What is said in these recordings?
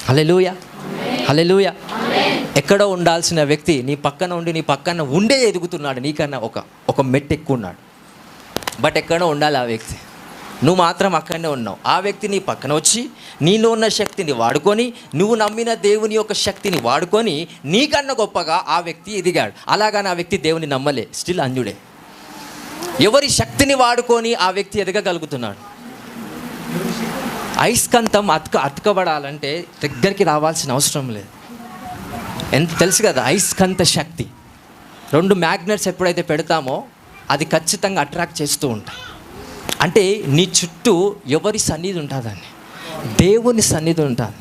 హల్లెలూయా, హల్లెలూయా. ఎక్కడో ఉండాల్సిన వ్యక్తి నీ పక్కన ఉండి నీ పక్కన ఉండే ఎదుగుతున్నాడు, నీకన్నా ఒక మెట్టు ఎక్కువ ఉన్నాడు. బట్ ఎక్కడో ఉండాలి ఆ వ్యక్తి, నువ్వు మాత్రం అక్కడనే ఉన్నావు. ఆ వ్యక్తి నీ పక్కన వచ్చి నీలో ఉన్న శక్తిని వాడుకొని, నువ్వు నమ్మిన దేవుని యొక్క శక్తిని వాడుకొని నీకన్నా గొప్పగా ఆ వ్యక్తి ఎదిగాడు. అలాగాని ఆ వ్యక్తి దేవుని నమ్మలే, స్టిల్ అన్యుడే. ఎవరి శక్తిని వాడుకొని ఆ వ్యక్తి ఎదగగలుగుతున్నాడు? అయస్కాంతం అతకబడాలంటే దగ్గరికి రావాల్సిన అవసరం లేదు. ఎంత తెలుసు కదా, అయస్కాంత శక్తి. 2 మ్యాగ్నెట్స్ ఎప్పుడైతే పెడతామో అది ఖచ్చితంగా అట్రాక్ట్ చేస్తూ ఉంటాయి. అంటే నీ చుట్టూ ఎవరి సన్నిధి ఉంటుందని, దేవుని సన్నిధి ఉంటుంది.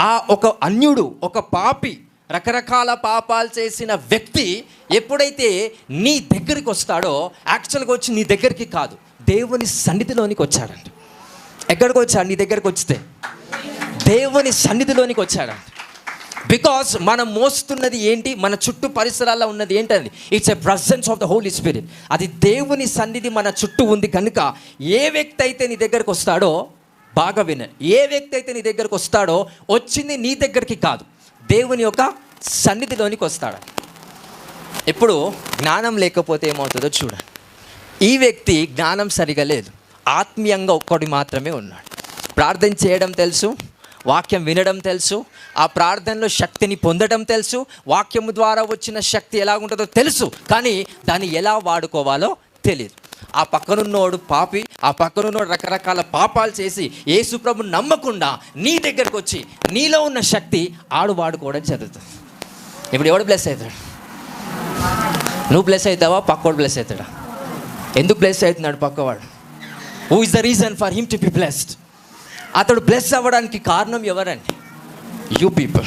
ఆ ఒక అన్యుడు, ఒక పాపి, రకరకాల పాపాలు చేసిన వ్యక్తి ఎప్పుడైతే నీ దగ్గరికి వస్తాడో, యాక్చువల్గా వచ్చి నీ దగ్గరికి కాదు, దేవుని సన్నిధిలోనికి వచ్చాడంట. ఎక్కడికి వచ్చాడు? నీ దగ్గరికి వస్తే దేవుని సన్నిధిలోనికి వచ్చాడంట. బికాస్ మనం మోస్తున్నది ఏంటి? మన చుట్టూ పరిసరాల్లో ఉన్నది ఏంటది? It's a presence of the holy spirit. అది దేవుని సన్నిధి మన చుట్టూ ఉంది కనుక ఏ వ్యక్తి అయితే నీ దగ్గరకు వస్తాడో, బాగా వినండి, ఏ వ్యక్తి అయితే నీ దగ్గరకు వస్తాడో వచ్చింది నీ దగ్గరికి కాదు, దేవుని యొక్క సన్నిధిలోనికి వస్తాడు. ఇప్పుడు జ్ఞానం లేకపోతే ఏమవుతుందో చూడండి. ఈ వ్యక్తి జ్ఞానం సరిగా లేదు, ఆత్మీయంగా ఒక్కడి మాత్రమే ఉన్నాడు. ప్రార్థన చేయడం తెలుసు, వాక్యం వినడం తెలుసు, ఆ ప్రార్థనలో శక్తిని పొందడం తెలుసు, వాక్యము ద్వారా వచ్చిన శక్తి ఎలా ఉంటుందో తెలుసు, కానీ దాన్ని ఎలా వాడుకోవాలో తెలియదు. ఆ పక్కనున్నోడు పాపి, ఆ పక్కనున్నోడు రకరకాల పాపాలు చేసి యేసు ప్రభుని నమ్మకుండా నీ దగ్గరకు వచ్చి నీలో ఉన్న శక్తి ఆడు వాడుకోవడం జరుగుతుంది. ఇప్పుడు ఎవడు బ్లెస్ అవుతాడు? నువ్వు బ్లెస్ అవుతావా? పక్కోడు బ్లెస్ అవుతాడా? ఎందుకు బ్లెస్ అవుతున్నాడు పక్కవాడు? Who is the reason for him to be blessed? అతడు బ్లెస్ అవ్వడానికి కారణం ఎవరండి? You people.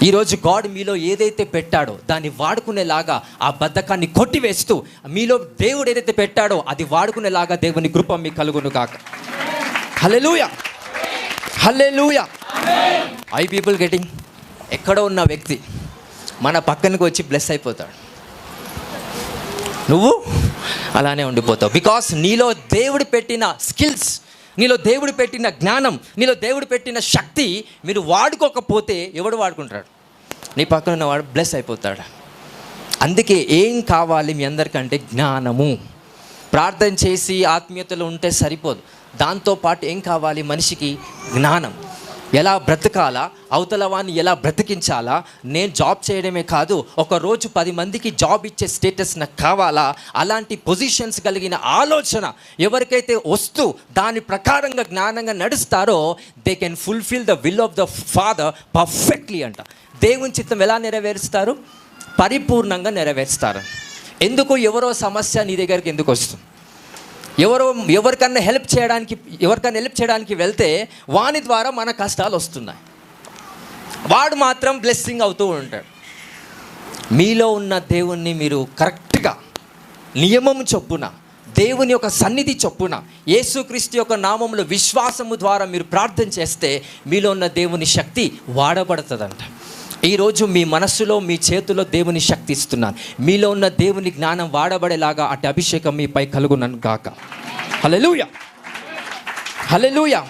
ఈరోజు గాడ్ మీలో ఏదైతే పెట్టాడో దాన్ని వాడుకునేలాగా, ఆ బద్ధకాన్ని కొట్టివేస్తూ మీలో దేవుడు ఏదైతే పెట్టాడో అది వాడుకునేలాగా దేవుని కృప మీకు కలుగును కాక. Hallelujah, hallelujah. I people getting? ఎక్కడో ఉన్న వ్యక్తి మన పక్కనకి వచ్చి బ్లెస్ అయిపోతాడు, నువ్వు అలానే ఉండిపోతావు. బికాస్ నీలో దేవుడు పెట్టిన స్కిల్స్, నీలో దేవుడు పెట్టిన జ్ఞానం, నీలో దేవుడు పెట్టిన శక్తి మీరు వాడుకోకపోతే ఎవడు వాడుకుంటాడు? నీ పక్కన ఉన్నవాడు బ్లెస్ అయిపోతాడు. అందుకే ఏం కావాలి మీ అందరికంటే? జ్ఞానము. ప్రార్థన చేసి ఆత్మీయతలో ఉంటే సరిపోదు, దాంతోపాటు ఏం కావాలి మనిషికి? జ్ఞానం. ఎలా బ్రతకాలా, అవతల వాడిని ఎలా బ్రతికించాలా. నేను జాబ్ చేయడమే కాదు, ఒకరోజు 10 మందికి జాబ్ ఇచ్చే స్టేటస్ నాకు కావాలా. అలాంటి పొజిషన్స్ కలిగిన ఆలోచన ఎవరికైతే వస్తూ దాని ప్రకారంగా జ్ఞానంగా నడుస్తారో they can fulfil the will of the father perfectly అంట. దేవుని చిత్తం ఎలా నెరవేరుస్తారు? పరిపూర్ణంగా నెరవేరుస్తారు. ఎందుకు? ఎవరో సమస్య నీ దగ్గరికి ఎందుకు వస్తుంది? ఎవరికన్నా హెల్ప్ చేయడానికి వెళ్తే వాని ద్వారా మన కష్టాలు వస్తున్నాయి, వాడు మాత్రం బ్లెస్సింగ్ అవుతూ ఉంటాడు. మీలో ఉన్న దేవుణ్ణి మీరు కరెక్ట్గా నియమం చొప్పున, దేవుని యొక్క సన్నిధి చొప్పున, యేసుక్రీస్తు యొక్క నామంలో విశ్వాసము ద్వారా మీరు ప్రార్థన చేస్తే మీలో ఉన్న దేవుని శక్తి వాడబడుతుందంట. ఈరోజు మీ మనస్సులో, మీ చేతిలో దేవుని శక్తి ఇస్తున్నాను. మీలో ఉన్న దేవుని జ్ఞానం వాడబడేలాగా అటు అభిషేకం మీపై కలుగునను గాక. హల్లెలూయా, హల్లెలూయా.